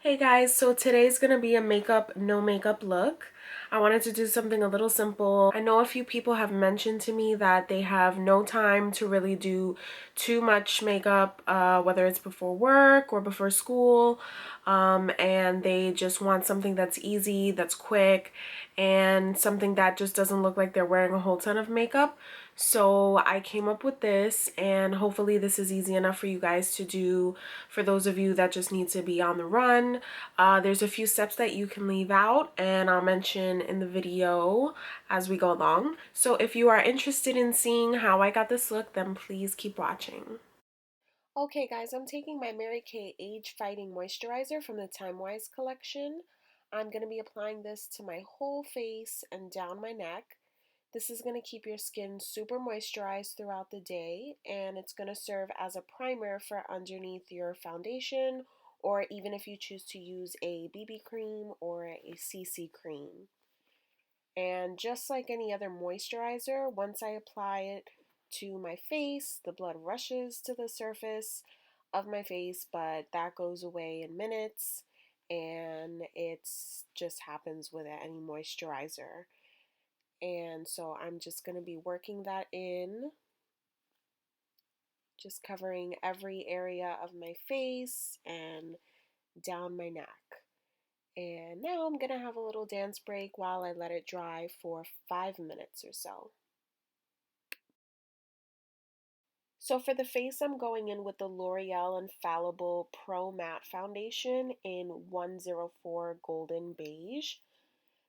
Hey guys, so today's gonna be a makeup, no makeup look. I wanted to do something a little simple. I know a few people have mentioned to me that they have no time to really do too much makeup, whether it's before work or before school, and they just want something that's easy, that's quick, and something that just doesn't look like they're wearing a whole ton of makeup. So I came up with this, and hopefully this is easy enough for you guys to do. For those of you that just need to be on the run, there's a few steps that you can leave out, and I'll mention in the video as we go along. So if you are interested in seeing how I got this look, then please keep watching. Okay guys, I'm taking my Mary Kay Age Fighting Moisturizer from the Time Wise collection. I'm going to be applying this to my whole face and down my neck. This is going to keep your skin super moisturized throughout the day, and it's going to serve as a primer for underneath your foundation, or even if you choose to use a BB cream or a CC cream. And just like any other moisturizer, once I apply it to my face, the blood rushes to the surface of my face, but that goes away in minutes, and it's just happens with any moisturizer. And so I'm just going to be working that in, just covering every area of my face and down my neck. And now I'm going to have a little dance break while I let it dry for 5 minutes or so. So for the face, I'm going in with the L'Oreal Infallible Pro Matte Foundation in 104 Golden Beige.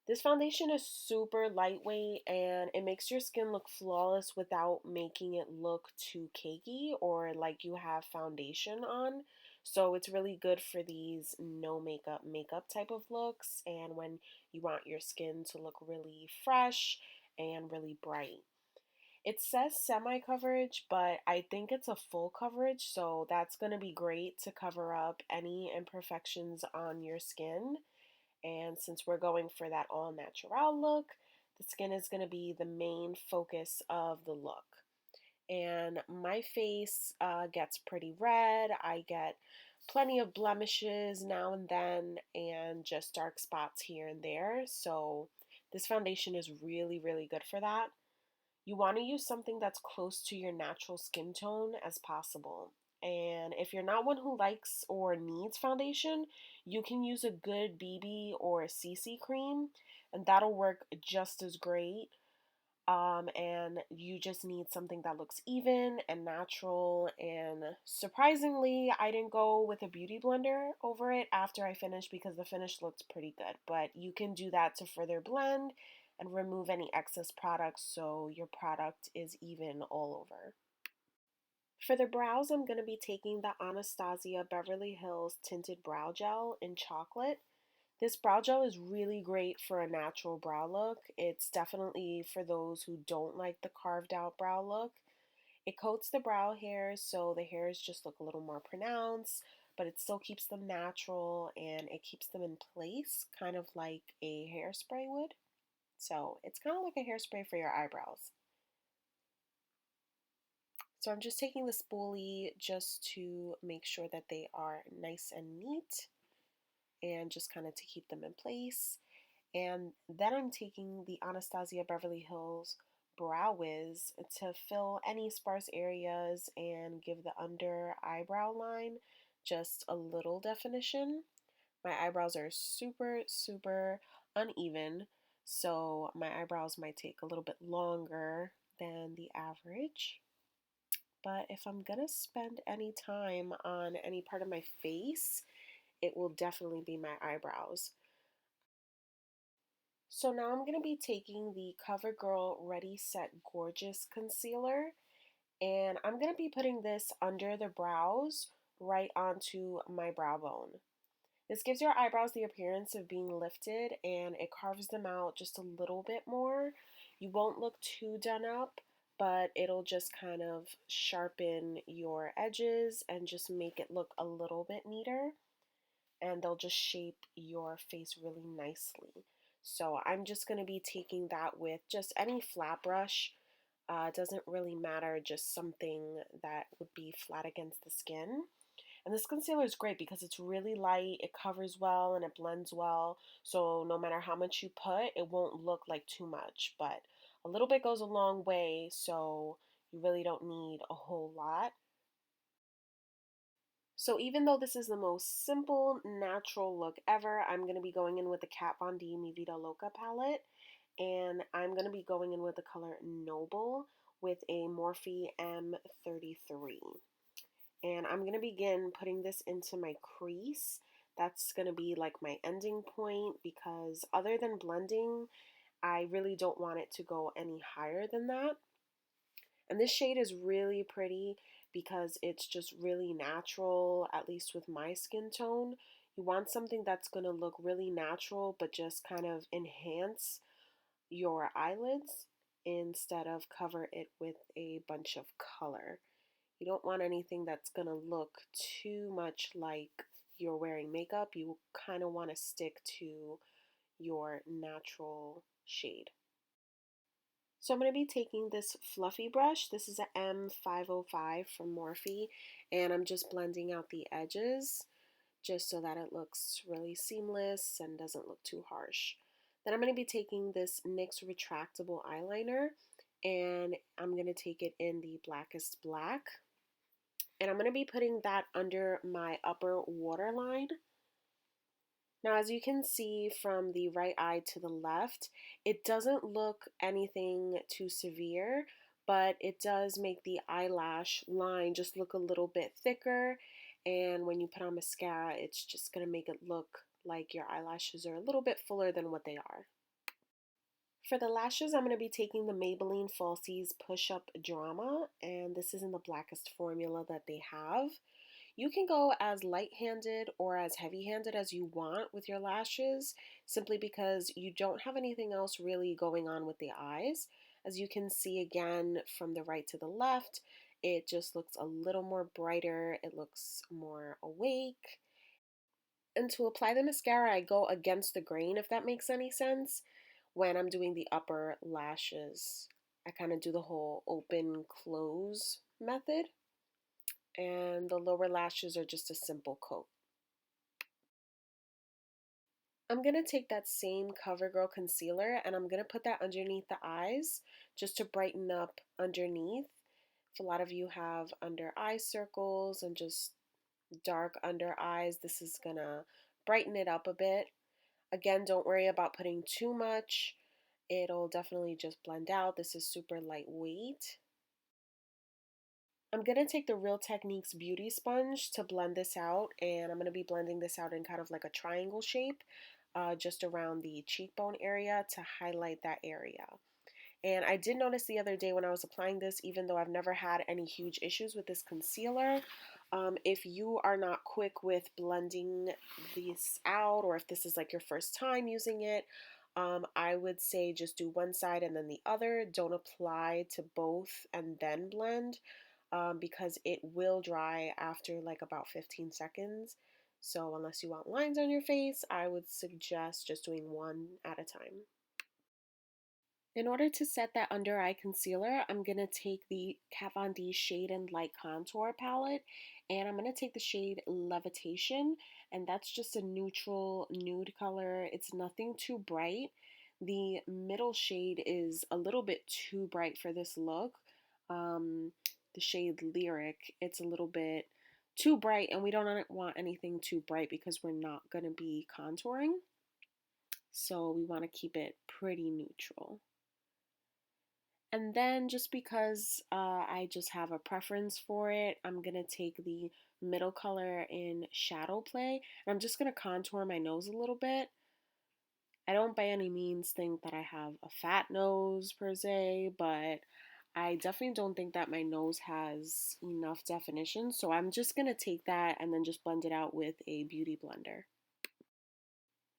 This foundation is super lightweight and it makes your skin look flawless without making it look too cakey or like you have foundation on. So it's really good for these no makeup type of looks, and when you want your skin to look really fresh and really bright. It says semi coverage, but I think it's a full coverage, so that's going to be great to cover up any imperfections on your skin. And since we're going for that all natural look, the skin is going to be the main focus of the look. And my face gets pretty red. I get plenty of blemishes now and then, and just dark spots here and there. So this foundation is really, really good for that. You want to use something that's close to your natural skin tone as possible. And if you're not one who likes or needs foundation, you can use a good BB or a CC cream, and that'll work just as great. And you just need something that looks even and natural. And surprisingly, I didn't go with a beauty blender over it after I finished because the finish looked pretty good. But you can do that to further blend and remove any excess products so your product is even all over. For the brows, I'm going to be taking the Anastasia Beverly Hills Tinted Brow Gel in chocolate. This brow gel is really great for a natural brow look. It's definitely for those who don't like the carved out brow look. It coats the brow hairs so the hairs just look a little more pronounced, but it still keeps them natural and it keeps them in place, kind of like a hairspray would. So it's kind of like a hairspray for your eyebrows. So I'm just taking the spoolie just to make sure that they are nice and neat and just kind of to keep them in place. And then I'm taking the Anastasia Beverly Hills Brow Wiz to fill any sparse areas and give the under eyebrow line just a little definition. My eyebrows are super, super uneven, so my eyebrows might take a little bit longer than the average. But if I'm gonna spend any time on any part of my face, it will definitely be my eyebrows. So now I'm going to be taking the CoverGirl Ready Set Gorgeous Concealer, and I'm going to be putting this under the brows right onto my brow bone. This gives your eyebrows the appearance of being lifted and it carves them out just a little bit more. You won't look too done up, but it'll just kind of sharpen your edges and just make it look a little bit neater, and they'll just shape your face really nicely. So I'm just going to be taking that with just any flat brush. It doesn't really matter, just something that would be flat against the skin. And this concealer is great because it's really light, it covers well, and it blends well. So no matter how much you put, it won't look like too much. But a little bit goes a long way, so you really don't need a whole lot. So even though this is the most simple, natural look ever, I'm going to be going in with the Kat Von D Mi Vida Loca palette. And I'm going to be going in with the color Noble with a Morphe M33. And I'm going to begin putting this into my crease. That's going to be like my ending point because other than blending, I really don't want it to go any higher than that. And this shade is really pretty because it's just really natural, at least with my skin tone. You want something that's going to look really natural but just kind of enhance your eyelids instead of cover it with a bunch of color. You don't want anything that's going to look too much like you're wearing makeup. You kind of want to stick to your natural shade. So I'm going to be taking this fluffy brush. This is a M505 from Morphe, and I'm just blending out the edges just so that it looks really seamless and doesn't look too harsh. Then I'm going to be taking this NYX retractable eyeliner, and I'm going to take it in the blackest black. And I'm going to be putting that under my upper waterline. Now, as you can see from the right eye to the left, it doesn't look anything too severe, but it does make the eyelash line just look a little bit thicker. And when you put on mascara, it's just going to make it look like your eyelashes are a little bit fuller than what they are. For the lashes, I'm going to be taking the Maybelline Falsies Push Up Drama, and this is in the blackest formula that they have. You can go as light-handed or as heavy-handed as you want with your lashes, simply because you don't have anything else really going on with the eyes. As you can see again from the right to the left, it just looks a little more brighter, it looks more awake. And to apply the mascara, I go against the grain, if that makes any sense. When I'm doing the upper lashes, I kind of do the whole open close method, and the lower lashes are just a simple coat. I'm going to take that same CoverGirl concealer and I'm going to put that underneath the eyes just to brighten up underneath. If a lot of you have under eye circles and just dark under eyes, this is going to brighten it up a bit. Again, don't worry about putting too much. It'll definitely just blend out. This is super lightweight. I'm going to take the Real Techniques Beauty Sponge to blend this out, and I'm going to be blending this out in kind of like a triangle shape, just around the cheekbone area to highlight that area. And I did notice the other day when I was applying this, even though I've never had any huge issues with this concealer, if you are not quick with blending this out, or if this is like your first time using it, I would say just do one side and then the other. Don't apply to both and then blend, because it will dry after like about 15 seconds. So unless you want lines on your face, I would suggest just doing one at a time. In order to set that under eye concealer, I'm going to take the Kat Von D Shade and Light Contour palette, and I'm going to take the shade Levitation, and that's just a neutral nude color. It's nothing too bright. The middle shade is a little bit too bright for this look. The shade Lyric, it's a little bit too bright, and we don't want anything too bright because we're not going to be contouring. So we want to keep it pretty neutral. And then just because I just have a preference for it, I'm going to take the middle color in Shadow Play. And I'm just going to contour my nose a little bit. I don't by any means think that I have a fat nose per se, but I definitely don't think that my nose has enough definition. So I'm just going to take that and then just blend it out with a beauty blender.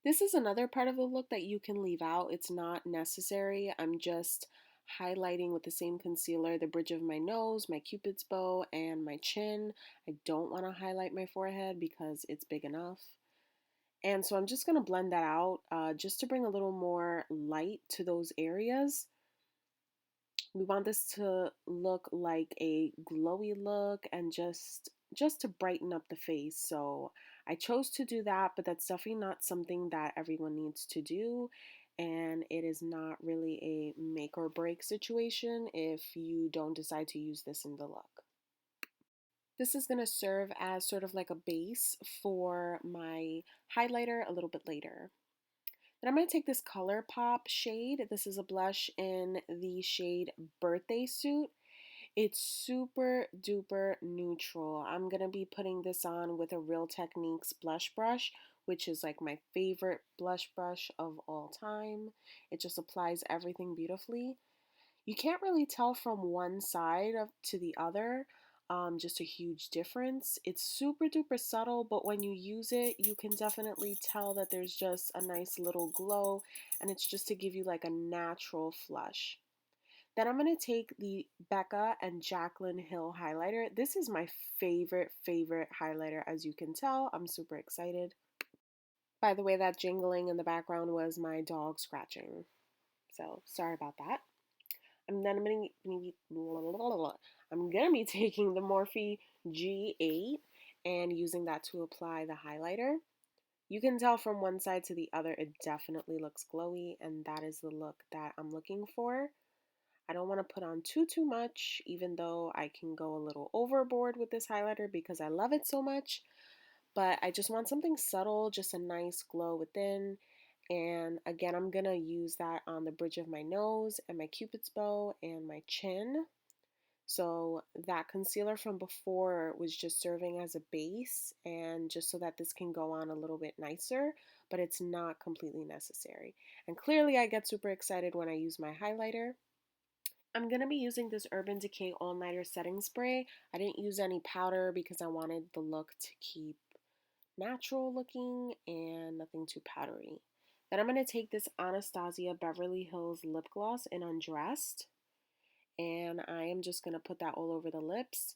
This is another part of the look that you can leave out. It's not necessary. I'm just highlighting with the same concealer the bridge of my nose, my cupid's bow, and my chin. I don't want to highlight my forehead because it's big enough. And so I'm just going to blend that out just to bring a little more light to those areas. We want this to look like a glowy look and just just to brighten up the face. So I chose to do that, but that's definitely not something that everyone needs to do. And it is not really a make or break situation if you don't decide to use this in the look. This is going to serve as sort of like a base for my highlighter a little bit later. Then I'm going to take this ColourPop shade. This is a blush in the shade Birthday Suit. It's super duper neutral. I'm going to be putting this on with a Real Techniques blush brush, which is like my favorite blush brush of all time. It just applies everything beautifully. You can't really tell from one side to the other, just a huge difference. It's super duper subtle, but when you use it, you can definitely tell that there's just a nice little glow, and it's just to give you like a natural flush. Then I'm going to take the Becca and Jaclyn Hill highlighter. This is my favorite highlighter, as you can tell. I'm super excited. By the way, that jingling in the background was my dog scratching. So sorry about that. And then I'm gonna be taking the Morphe G8 and using that to apply the highlighter. You can tell from one side to the other, it definitely looks glowy, and that is the look that I'm looking for. I don't want to put on too much, even though I can go a little overboard with this highlighter because I love it so much. But I just want something subtle, just a nice glow within. And again, I'm going to use that on the bridge of my nose and my cupid's bow and my chin. So that concealer from before was just serving as a base and just so that this can go on a little bit nicer, but it's not completely necessary. And clearly I get super excited when I use my highlighter. I'm going to be using this Urban Decay All Nighter Setting Spray. I didn't use any powder because I wanted the look to keep natural looking and nothing too powdery. Then I'm going to take this Anastasia Beverly Hills Lip Gloss in Undressed, and I am just going to put that all over the lips.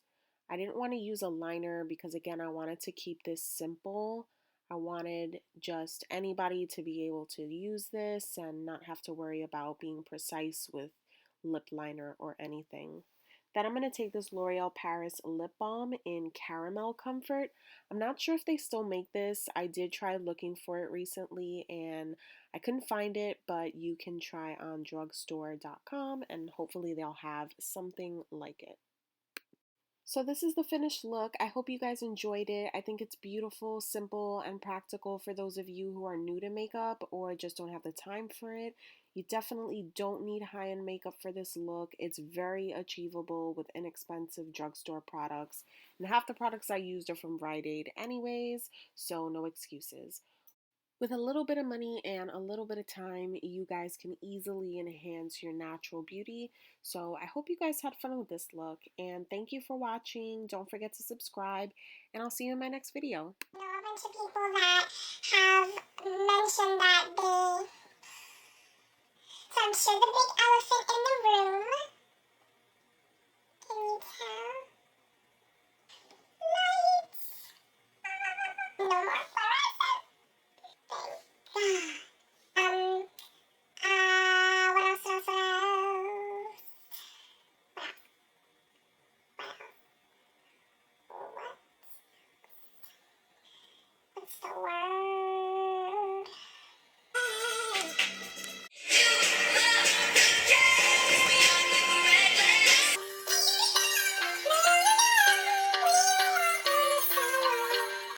I didn't want to use a liner because, again, I wanted to keep this simple. I wanted just anybody to be able to use this and not have to worry about being precise with lip liner or anything. Then I'm going to take this L'Oreal Paris Lip Balm in Caramel Comfort. I'm not sure if they still make this. I did try looking for it recently and I couldn't find it, but you can try on drugstore.com and hopefully they'll have something like it. So this is the finished look. I hope you guys enjoyed it. I think it's beautiful, simple, and practical for those of you who are new to makeup or just don't have the time for it. You definitely don't need high-end makeup for this look. It's very achievable with inexpensive drugstore products. And half the products I used are from Rite Aid anyways, so no excuses. With a little bit of money and a little bit of time, you guys can easily enhance your natural beauty. So I hope you guys had fun with this look, and thank you for watching. Don't forget to subscribe, and I'll see you in my next video. I know a bunch of people that have mentioned that they... So I'm sure the big elephant in the room. Can you tell? Lights. No more fluorescent. Thanks. What else, what else, what else? What's the word?